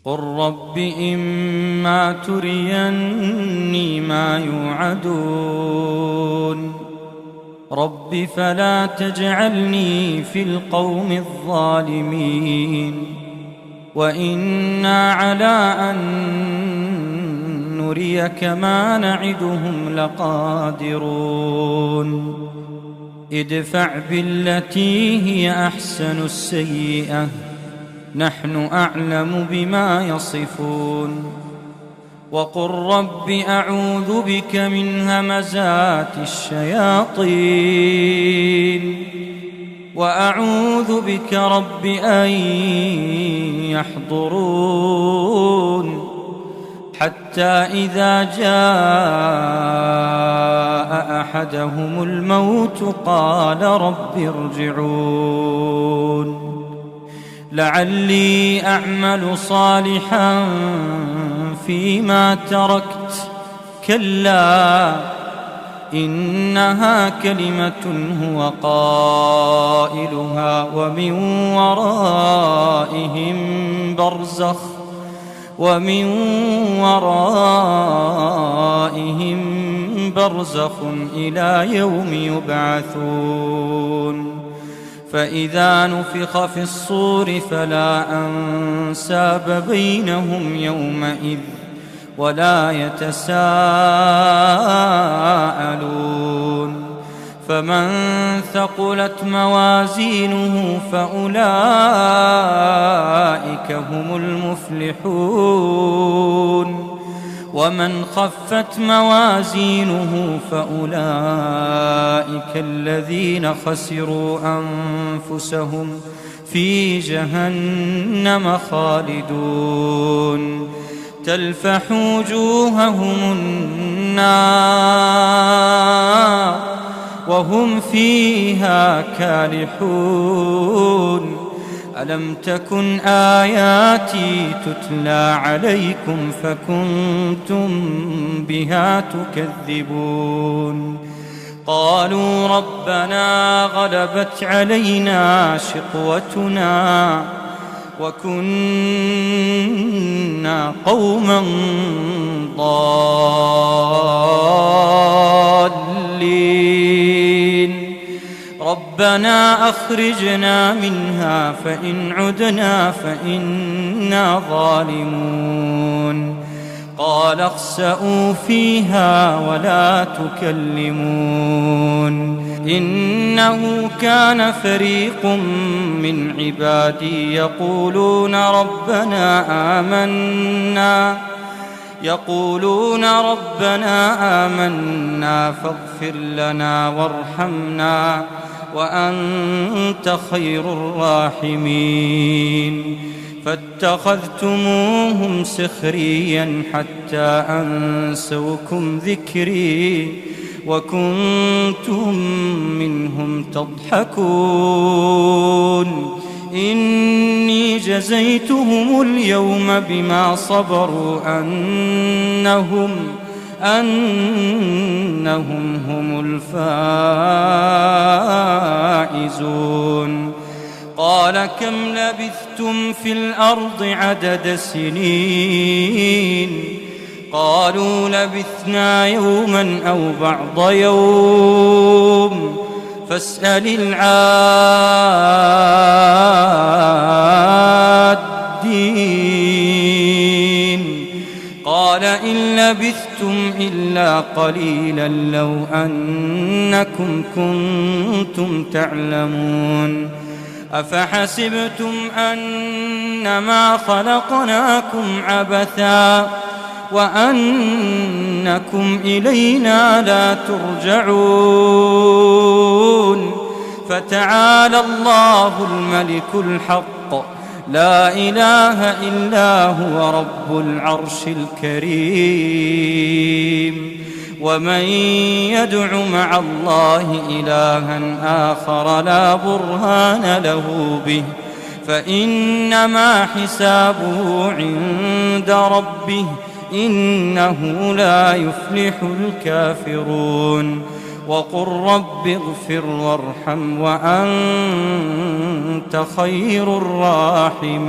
قل رب إما تريني ما يوعدون رب فلا تجعلني في القوم الظالمين وإنا على أن نريك ما نعدهم لقادرون ادفع بالتي هي أحسن السيئة نحن أعلم بما يصفون وقل رب أعوذ بك من همزات الشياطين وأعوذ بك رب أن يحضرون حتى إذا جاء أحدهم الموت قال رب ارجعون لعلي أعمل صالحا فيما تركت كلا إنها كلمة هو قائلها ومن ورائهم برزخ إلى يوم يبعثون فإذا نفخ في الصور فلا أنساب بينهم يومئذ ولا يتساءلون فمن ثقلت موازينه فأولئك هم المفلحون ومن خفت موازينه فأولئك الذين خسروا أنفسهم في جهنم خالدون تلفح وجوههم النار وهم فيها كالحون ألم تكن آياتي تتلى عليكم فكنتم بها تكذبون قالوا ربنا غلبت علينا شقوتنا وكنا قوما ضالين ربنا أخرجنا منها فإن عدنا فإنا ظالمون قال اخسئوا فيها ولا تكلمون إنه كان فريق من عبادي يقولون ربنا آمنا فاغفر لنا وارحمنا وأنت خير الراحمين فاتخذتموهم سخريا حتى أنسوكم ذكري وكنتم منهم تضحكون إني جزيتهم اليوم بما صبروا أنهم هم الفائزون قال كم لبثتم في الأرض عدد سنين قالوا لبثنا يوما أو بعض يوم فاسأل العادين قال إن لبثتم إلا قليلا لو أنكم كنتم تعلمون أفحسبتم أنما خلقناكم عبثا وأنكم إلينا لا ترجعون فتعالى الله الملك الحق لا إله إلا هو رب العرش الكريم ومن يدع مع الله إلها آخر لا برهان له به فإنما حسابه عند ربه إنه لا يفلح الكافرون وقل رب اغفر وارحم وأنت خير الراحمين.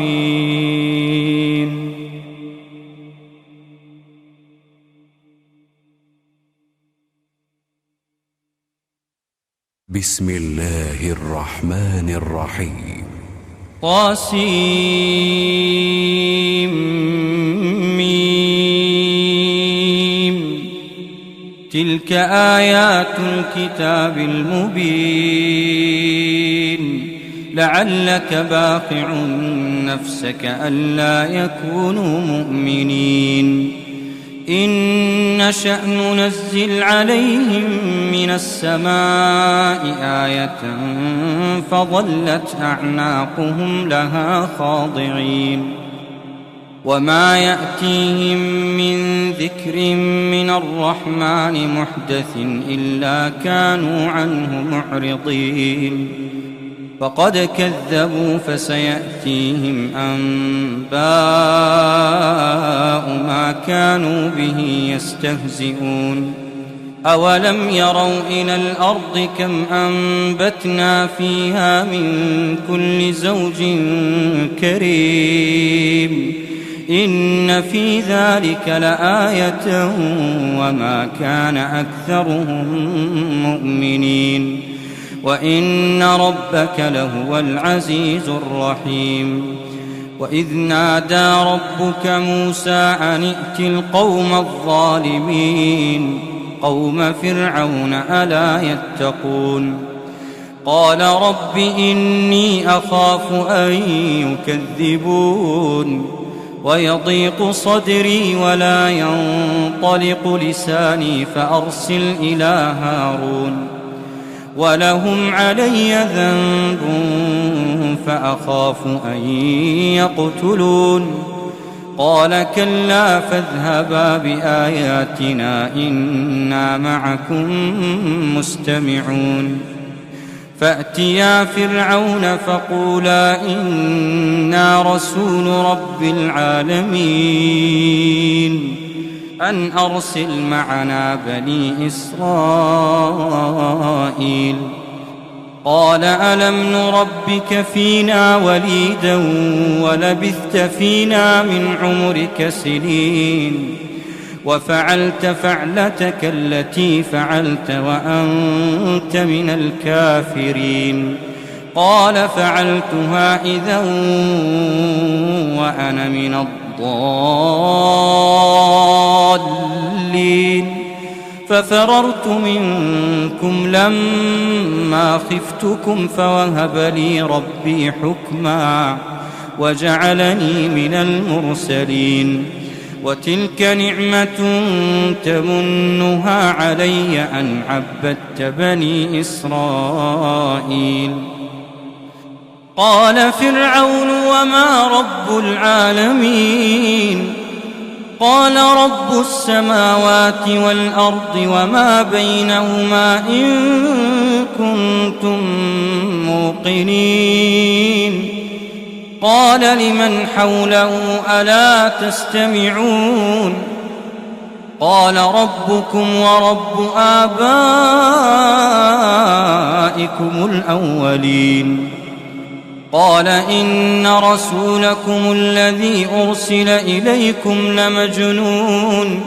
بسم الله الرحمن الرحيم. طاسيم. تلك آيات الكتاب المبين لعلك باخع نفسك ألا يكونوا مؤمنين إن نشأ ننزل عليهم من السماء آية فظلت أعناقهم لها خاضعين وما يأتيهم من ذكر من الرحمن محدث إلا كانوا عنه معرضين فقد كذبوا فسيأتيهم أنباء ما كانوا به يستهزئون أولم يروا إلى الأرض كم أنبتنا فيها من كل زوج كريم إن في ذلك لآية وما كان أكثرهم مؤمنين وإن ربك لهو العزيز الرحيم وإذ نادى ربك موسى أن ائت القوم الظالمين قوم فرعون ألا يتقون قال رب إني أخاف أن يكذبون ويضيق صدري ولا ينطلق لساني فأرسل إلى هارون ولهم علي ذنب فأخاف أن يقتلون قال كلا فاذهبا بآياتنا إنا معكم مستمعون فأتيا فرعون فقولا إنا رسول رب العالمين أن أرسل معنا بني إسرائيل قال ألم نربك فينا وليدا ولبثت فينا من عمرك سنين وفعلت فعلتك التي فعلت وأنت من الكافرين قال فعلتها إذا وأنا من الضالين ففررت منكم لما خفتكم فوهب لي ربي حكما وجعلني من المرسلين وتلك نعمة تمنها علي أن عبدت بني إسرائيل قال فرعون وما رب العالمين قال رب السماوات والأرض وما بينهما إن كنتم موقنين قال لمن حوله ألا تستمعون قال ربكم ورب آبائكم الأولين قال إن رسولكم الذي أرسل إليكم لمجنون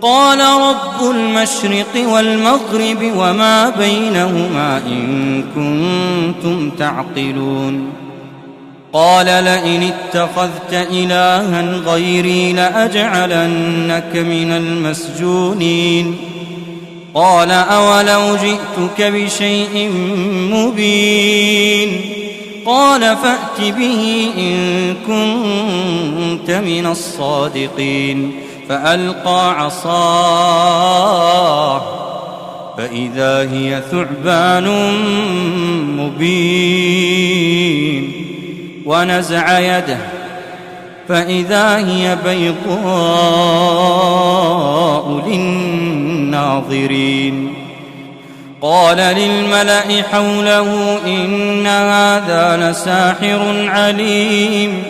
قال رب المشرق والمغرب وما بينهما إن كنتم تعقلون قال لئن اتخذت إلها غيري لأجعلنك من المسجونين قال أولو جئتك بشيء مبين قال فأت به إن كنت من الصادقين فألقى عصاه فإذا هي ثعبان مبين ونزع يده فإذا هي بيضاء للناظرين قال للملأ حوله إن هذا لساحر عليم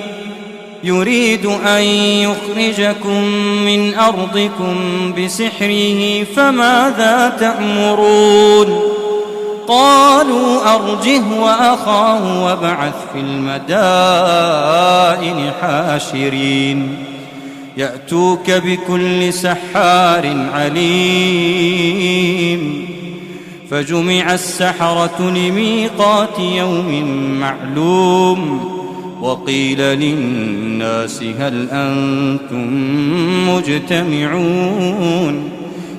يريد أن يخرجكم من أرضكم بسحره فماذا تأمرون قالوا أرجه وأخاه وابعث في المدائن حاشرين يأتوك بكل سحار عليم فجمع السحرة لميقات يوم معلوم وقيل للناس هل أنتم مجتمعون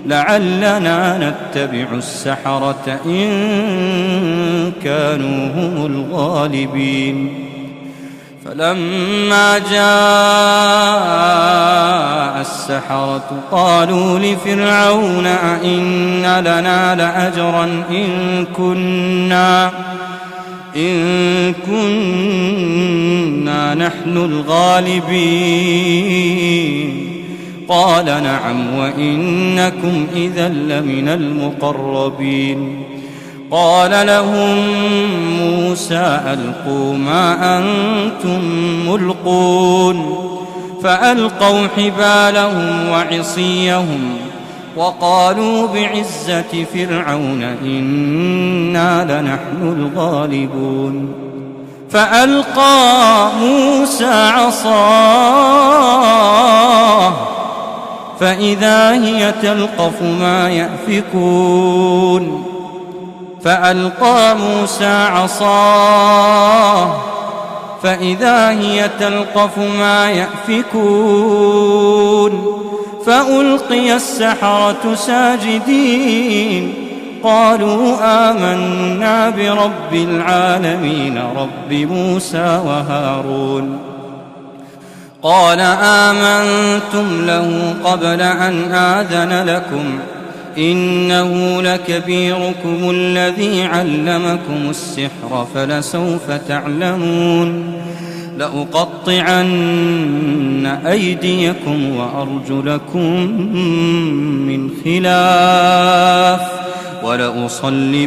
لعلنا نتبع السحرة إن كانوا هم الغالبين فلما جاء السحرة قالوا لفرعون أئن لنا لأجرا إن كنا نحن الغالبين قال نعم وإنكم إذا لمن المقربين قال لهم موسى ألقوا ما أنتم ملقون فألقوا حبالهم وعصيهم وقالوا بعزة فرعون إنا لنحن الغالبون فألقى موسى عصاه فإذا هي تلقف ما يأفكون فألقى موسى عصاه فإذا هي تلقف ما يأفكون فألقي السحرة ساجدين قالوا آمنا برب العالمين رب موسى وهارون قال آمنتم له قبل أن آذن لكم إنه لكبيركم الذي علمكم السحر فلسوف تعلمون لأقطعن أيديكم وأرجلكم من خلاف ولأصلبنكم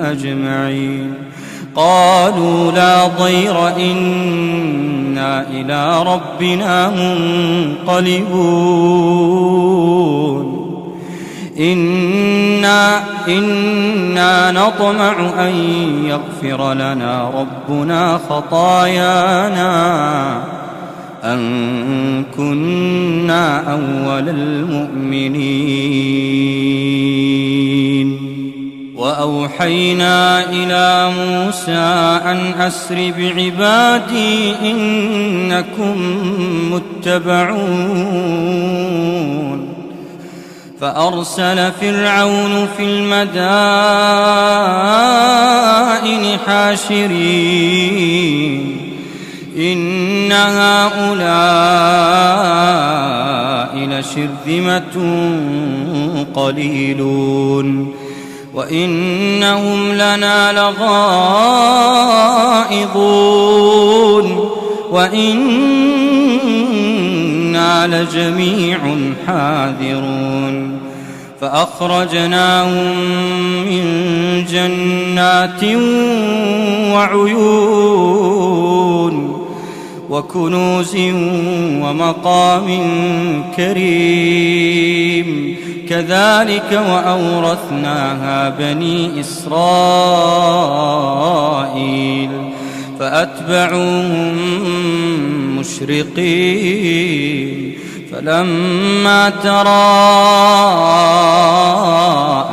أجمعين قالوا لا ضير إنا إلى ربنا منقلبون إنا نطمع أن يغفر لنا ربنا خطايانا أن كنا أول المؤمنين وأوحينا إلى موسى أن أسر بعبادي إنكم متبعون فأرسل فرعون في المدائن حاشرين إن هؤلاء لشرذمة قليلون وإنهم لنا لغائظون وإنا لجميع حاذرون فأخرجناهم من جنات وعيون وكنوز ومقام كريم كذلك وأورثناها بني إسرائيل فأتبعوهم مشرقين فلما تراءى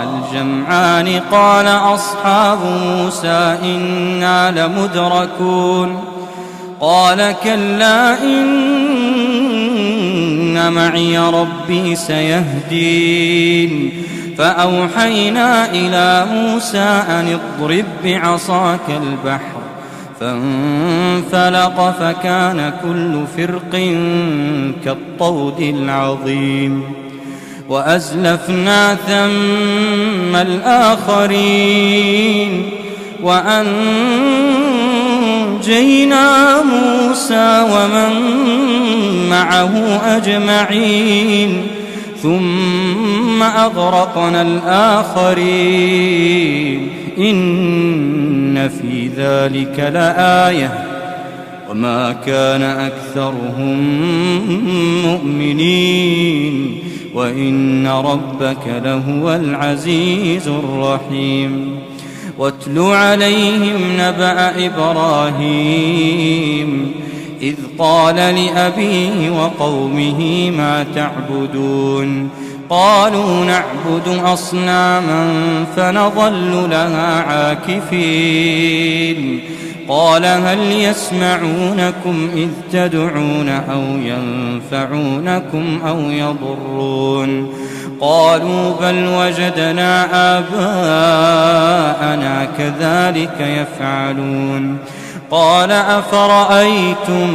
الجمعان قال أصحاب موسى إنا لمدركون قال كلا إن معي ربي سيهدين فأوحينا إلى موسى أن اضرب بعصاك البحر فانفلق فكان كل فرق كالطود العظيم وأزلفنا ثم الآخرين وأنجينا موسى ومن معه أجمعين ثم أغرقنا الآخرين إن في ذلك لآية وما كان أكثرهم مؤمنين وإن ربك لهو العزيز الرحيم واتل عليهم نبأ إبراهيم إذ قال لأبيه وقومه ما تعبدون قالوا نعبد أصناما فنظل لها عاكفين قال هل يسمعونكم إذ تدعون أو ينفعونكم أو يضرون قالوا بل وجدنا آباءنا كذلك يفعلون قال أفرأيتم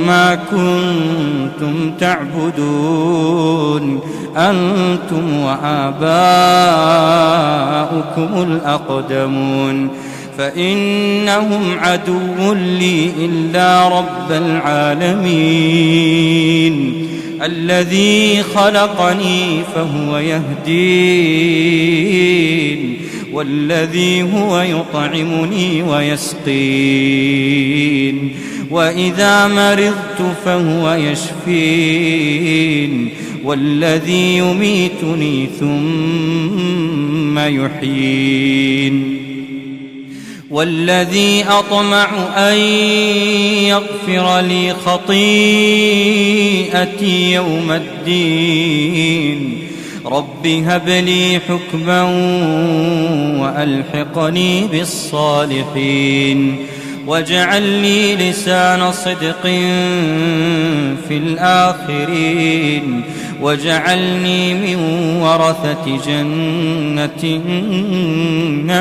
ما كنتم تعبدون أنتم وآباؤكم الأقدمون فإنهم عدو لي إلا رب العالمين الذي خلقني فهو يهدين والذي هو يطعمني ويسقين وإذا مرضت فهو يشفين والذي يميتني ثم يحيين والذي أطمع أن يغفر لي خطيئتي يوم الدين رب هب لي حكما وألحقني بالصالحين واجعل لي لسان صدق في الآخرين واجعلني من ورثة جنة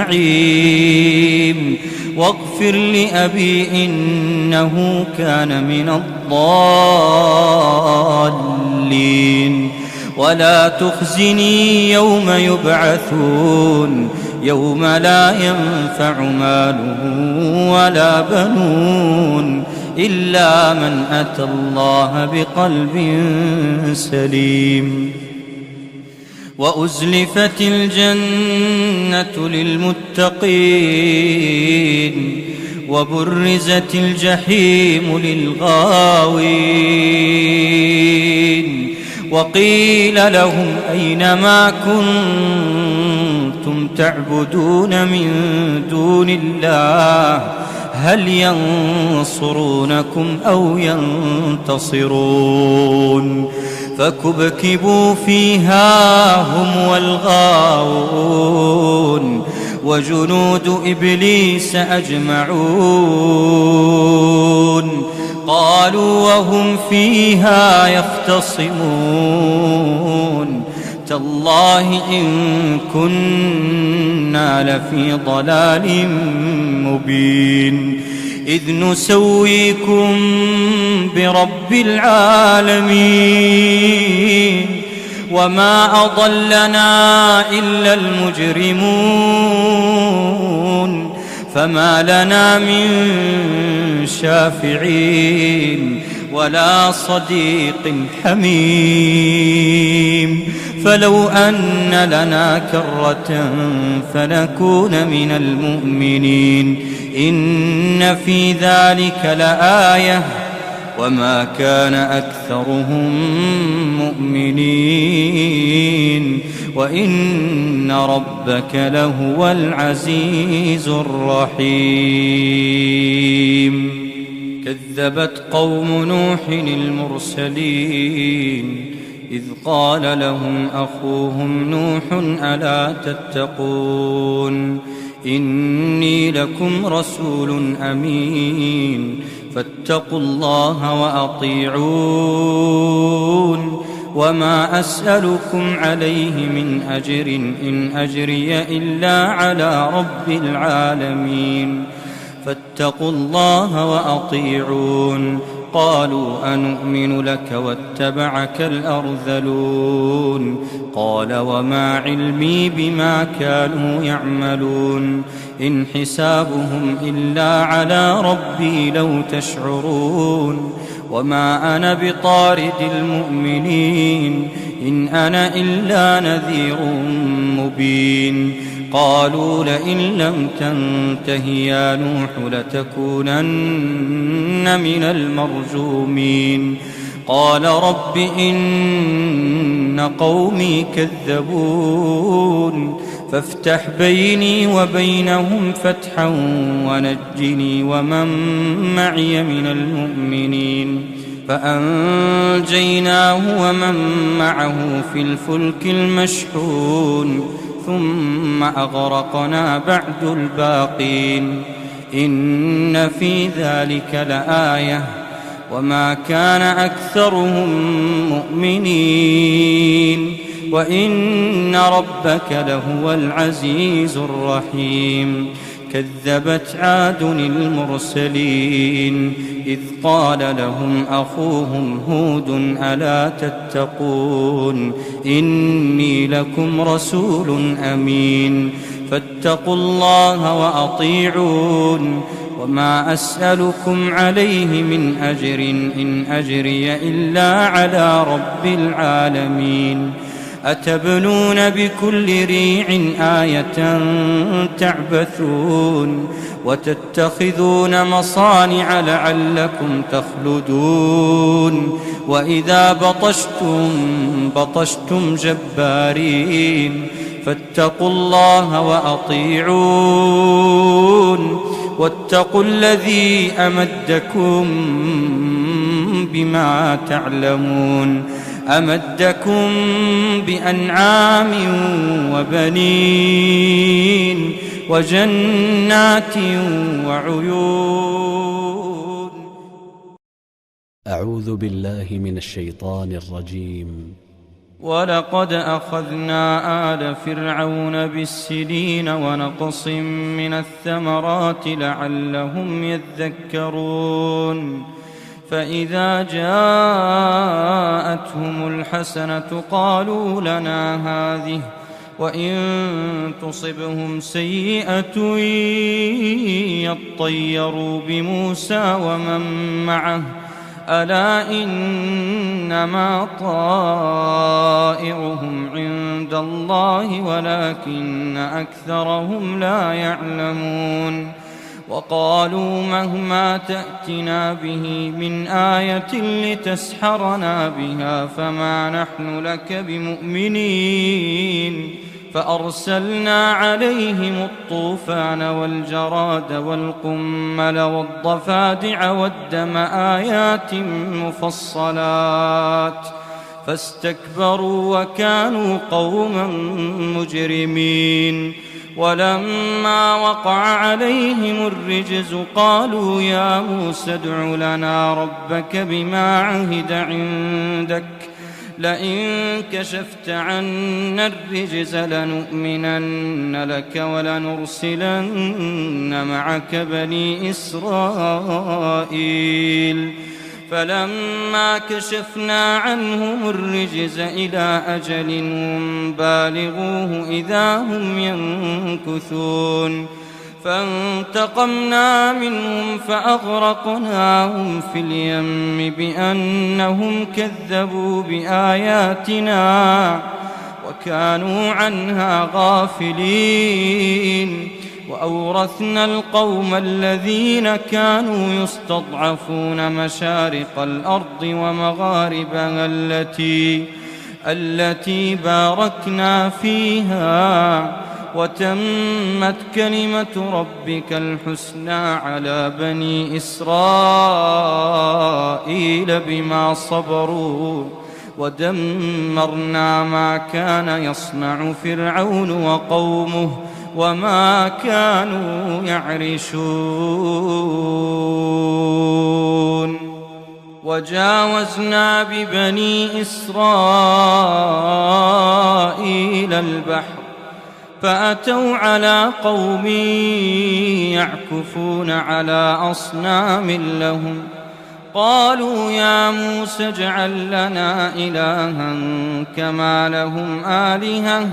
النعيم واغفر لأبي إنه كان من الضالين ولا تخزني يوم يبعثون يوم لا ينفع مال ولا بنون إلا من أتى الله بقلب سليم وأزلفت الجنة للمتقين وبرزت الجحيم للغاوين وقيل لهم أين ما كنتم تعبدون من دون الله هل ينصرونكم أو ينتصرون فكبكبوا فيها هم والغاوون وجنود إبليس أجمعون قالوا وهم فيها يختصمون تالله إن كنا لفي ضلال مبين إذ نسويكم برب العالمين وما أضلنا إلا المجرمون فما لنا من شافعين ولا صديق حميم فلو أن لنا كرة فنكون من المؤمنين إن في ذلك لآية وما كان أكثرهم مؤمنين وإن ربك لهو العزيز الرحيم كذبت قوم نوح المرسلين إذ قال لهم أخوهم نوح ألا تتقون إني لكم رسول أمين فاتقوا الله وأطيعون وما أسألكم عليه من أجر إن أجري إلا على رب العالمين فاتقوا الله وأطيعون قالوا أنؤمن لك واتبعك الأرذلون قال وما علمي بما كانوا يعملون إن حسابهم إلا على ربي لو تشعرون وما أنا بطارد المؤمنين إن أنا إلا نذير مبين قالوا لئن لم تنته يا نوح لتكونن من المرجومين قال رب إن قومي كذبون فافتح بيني وبينهم فتحا ونجني ومن معي من المؤمنين فأنجيناه ومن معه في الفلك المشحون ثم أغرقنا بعد الباقين إن في ذلك لآية وما كان أكثرهم مؤمنين وإن ربك لهو العزيز الرحيم كذبت عاد المرسلين إذ قال لهم أخوهم هود ألا تتقون إني لكم رسول أمين فاتقوا الله وأطيعون وما أسألكم عليه من أجر إن أجري إلا على رب العالمين أتبنون بكل ريع آية تعبثون وتتخذون مصانع لعلكم تخلدون وإذا بطشتم جبارين فاتقوا الله وأطيعون واتقوا الذي أمدكم بما تعلمون أمدكم بأنعام وبنين وجنات وعيون. أعوذ بالله من الشيطان الرجيم. ولقد أخذنا آل فرعون بالسنين ونقص من الثمرات لعلهم يذكرون فإذا جاءتهم الحسنة قالوا لنا هذه وإن تصبهم سيئة يطيروا بموسى ومن معه ألا إنما طائرهم عند الله ولكن أكثرهم لا يعلمون وقالوا مهما تأتنا به من آية لتسحرنا بها فما نحن لك بمؤمنين فأرسلنا عليهم الطوفان والجراد والقمل والضفادع والدم آيات مفصلات فاستكبروا وكانوا قوما مجرمين ولما وقع عليهم الرجز قالوا يا موسى ادع لنا ربك بما عهد عندك لئن كشفت عنا الرجز لنؤمنن لك ولنرسلن معك بني إسرائيل فلما كشفنا عنهم الرجز إلى أجل هم بالغوه إذا هم ينكثون فانتقمنا منهم فأغرقناهم في اليم بأنهم كذبوا بآياتنا وكانوا عنها غافلين وأورثنا القوم الذين كانوا يستضعفون مشارق الأرض ومغاربها التي باركنا فيها وتمت كلمة ربك الحسنى على بني إسرائيل بما صبروا ودمرنا ما كان يصنع فرعون وقومه وما كانوا يعرشون وجاوزنا ببني إسرائيل البحر فأتوا على قوم يعكفون على أصنام لهم قالوا يا موسى اجعل لنا إلها كما لهم آلهة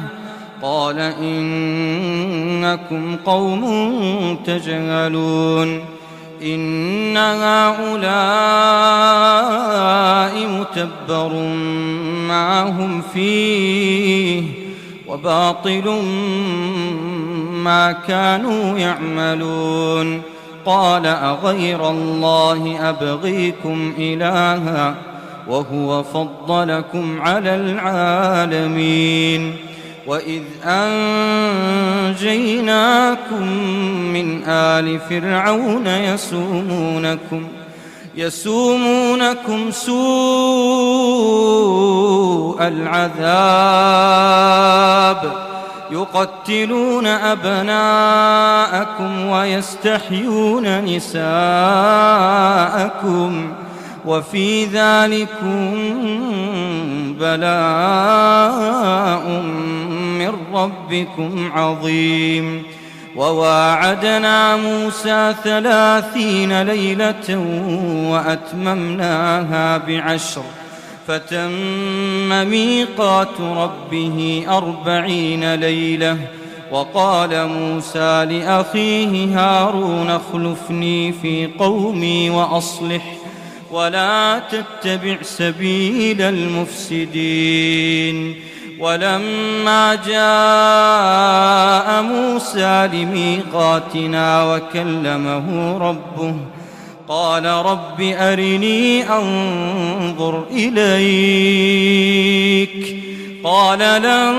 قال إنكم قوم تجهلون إن هؤلاء متبر ما هم فيه وباطل ما كانوا يعملون قال أغير الله أبغيكم إلها وهو فضلكم على العالمين وإذ أنجيناكم من آل فرعون يسومونكم سوء العذاب يقتلون أبناءكم ويستحيون نساءكم وفي ذلكم بلاء من ربكم عظيم. وواعدنا موسى 30 ليلة وأتممناها ب10 فتم ميقات ربه 40 ليلة. وقال موسى لأخيه هارون اخلفني في قومي وأصلح ولا تتبع سبيل المفسدين. ولما جاء موسى لميقاتنا وكلمه ربه قال رب أرني أنظر إليك قال لن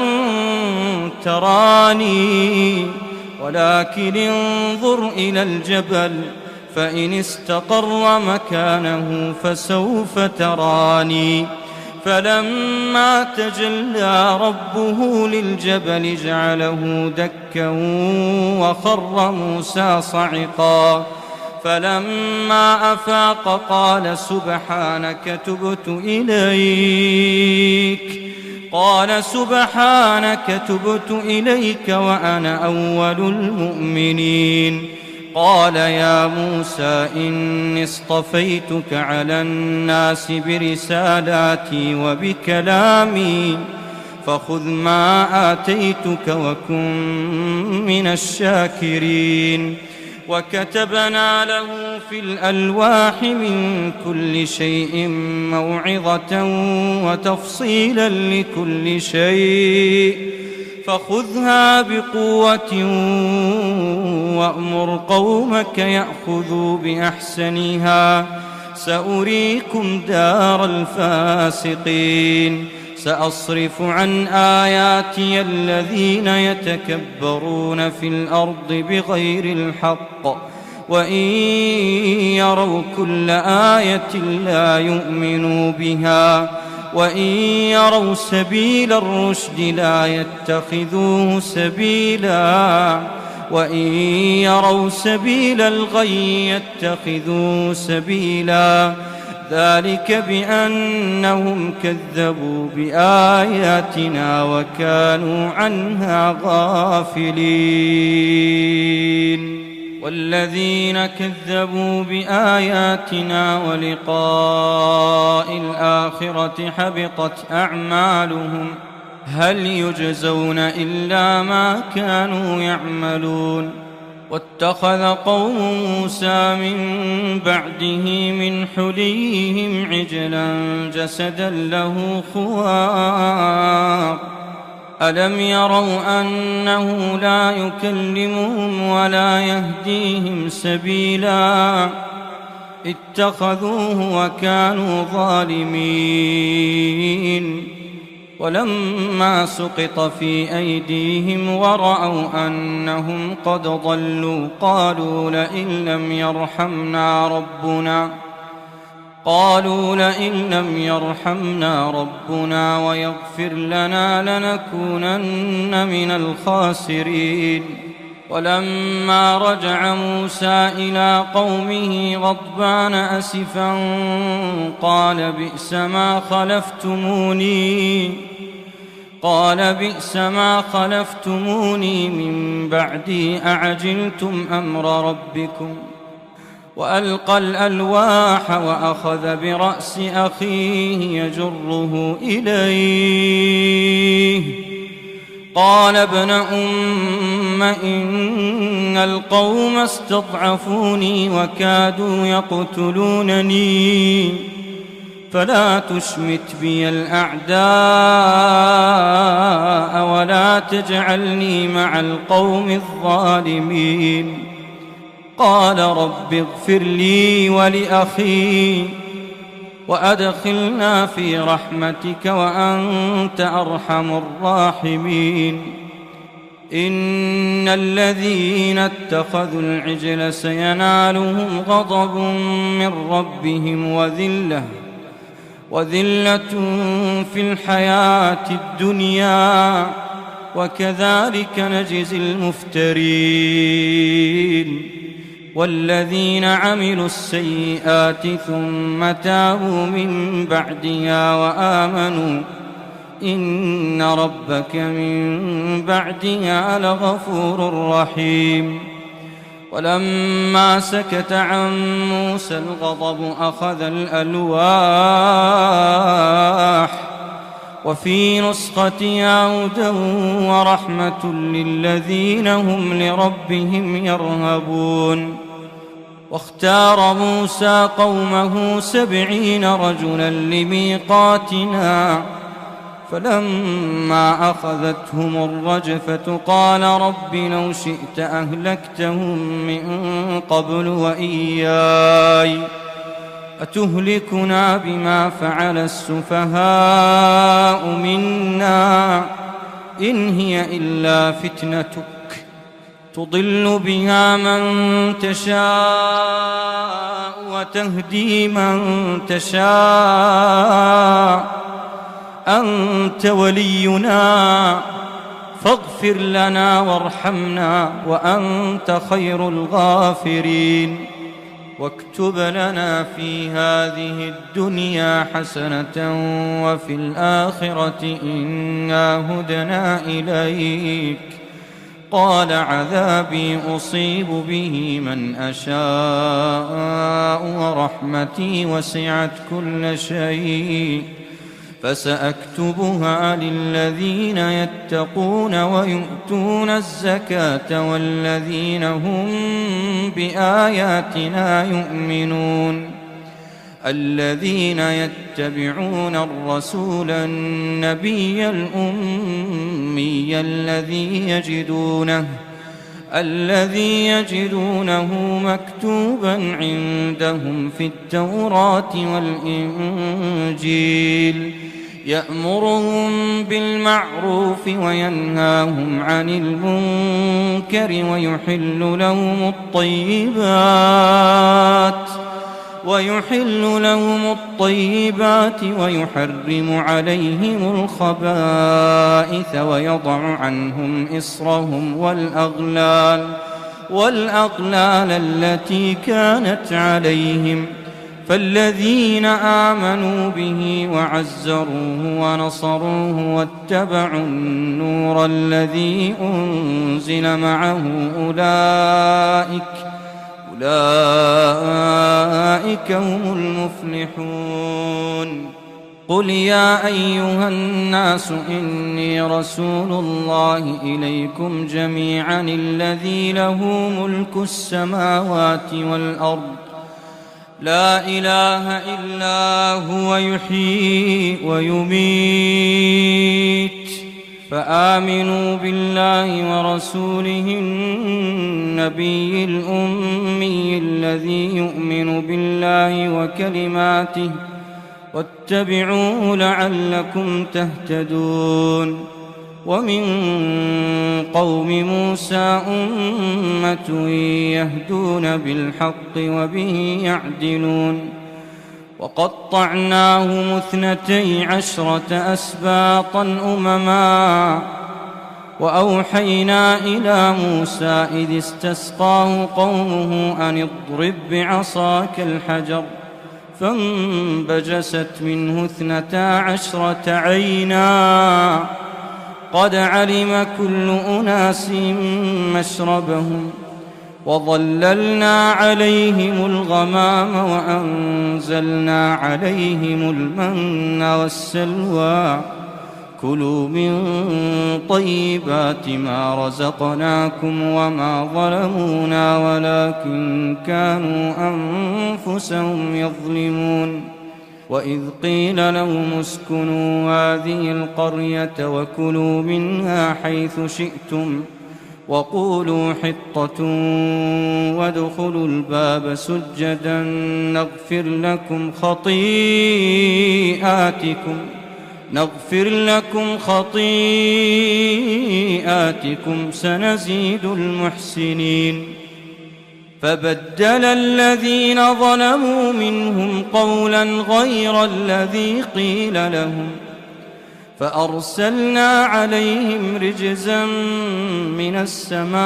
تراني ولكن انظر إلى الجبل فإن استقر مكانه فسوف تراني. فلما تجلى ربه للجبل جعله دكا وخر موسى صعقا. فلما أفاق قال سبحانك تبت إليك وأنا أول المؤمنين. قال يا موسى إني اصطفيتك على الناس برسالاتي وبكلامي فخذ ما آتيتك وكن من الشاكرين. وكتبنا له في الألواح من كل شيء موعظة وتفصيلا لكل شيء فخذها بقوة وأمر قومك يأخذوا بأحسنها سأريكم دار الفاسقين. سأصرف عن آياتي الذين يتكبرون في الأرض بغير الحق وإن يروا كل آية لا يؤمنوا بها وإن يروا سبيل الرشد لا يتخذوه سبيلا وإن يروا سبيل الغي يتخذوه سبيلا. ذلك بأنهم كذبوا بآياتنا وكانوا عنها غافلين. والذين كذبوا بآياتنا ولقاء الآخرة حبطت أعمالهم هل يجزون إلا ما كانوا يعملون. واتخذ قوم موسى من بعده من حليهم عجلا جسدا له خوار ألم يروا أنه لا يكلمهم ولا يهديهم سبيلا اتخذوه وكانوا ظالمين. ولما سقط في أيديهم ورأوا أنهم قد ضلوا قالوا لئن لم يرحمنا ربنا ويغفر لنا لنكونن من الخاسرين. ولما رجع موسى إلى قومه غضبان أسفا قال بئس ما خلفتموني من بعدي أعجلتم أمر ربكم. وألقى الألواح وأخذ برأس أخيه يجره إليه قال ابن أم إن القوم استضعفوني وكادوا يقتلونني فلا تشمت بي الأعداء ولا تجعلني مع القوم الظالمين. قال رب اغفر لي ولأخي وأدخلنا في رحمتك وأنت أرحم الراحمين. إن الذين اتخذوا العجل سينالهم غضب من ربهم وذلة في الحياة الدنيا وكذلك نجزي المفترين والذين عملوا السيئات ثم تابوا من بعدها وآمنوا إن ربك من بعدها لغفور رحيم ولما سكت عن موسى الغضب أخذ الألواح وفي نسختها هدى ورحمة للذين هم لربهم يرهبون واختار موسى قومه 70 رجلا لميقاتنا فلما أخذتهم الرجفة قال رب لو شئت أهلكتهم من قبل وإياي أتهلكنا بما فعل السفهاء منا إن هي إلا فتنتك تضل بها من تشاء وتهدي من تشاء أنت ولينا فاغفر لنا وارحمنا وأنت خير الغافرين واكتب لنا في هذه الدنيا حسنة وفي الآخرة إنا هدنا إليك قال عذابي أصيب به من أشاء ورحمتي وسعت كل شيء فسأكتبها للذين يتقون ويؤتون الزكاة والذين هم بآياتنا يؤمنون الذين يتبعون الرسول النبي الأمي الذي يجدونه مكتوبا عندهم في التوراة والإنجيل يأمرهم بالمعروف وينهاهم عن المنكر ويحل لهم الطيبات ويحرم عليهم الخبائث ويضع عنهم إصرهم والأغلال التي كانت عليهم فالذين آمنوا به وعزروه ونصروه واتبعوا النور الذي أنزل معه أولئك هم المفلحون قل يا أيها الناس إني رسول الله إليكم جميعا الذي له ملك السماوات والأرض لا إله إلا هو يحيي ويميت فآمنوا بالله ورسوله النبي الأمي الذي يؤمن بالله وكلماته واتبعوه لعلكم تهتدون ومن قوم موسى أمة يهدون بالحق وبه يعدلون وقطعناهم 12 أسباطا أمما وأوحينا إلى موسى إذ استسقاه قومه أن اضرب بعصاك الحجر فانبجست منه 12 عينا قد علم كل أناس مشربهم وظللنا عليهم الغمام وأنزلنا عليهم المن والسلوى كلوا من طيبات ما رزقناكم وما ظلمونا ولكن كانوا أنفسهم يظلمون وإذ قيل لهم اسكنوا هذه القرية وكلوا منها حيث شئتم وقولوا حطة وادخلوا الباب سجدا نغفر لكم خطيئاتكم نغفر لكم خطيئاتكم سنزيد المحسنين فبدل الذين ظلموا منهم قولا غير الذي قيل لهم فأرسلنا عليهم رجزا من السماء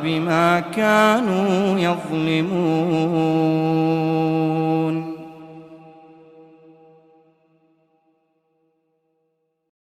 بما كانوا يظلمون.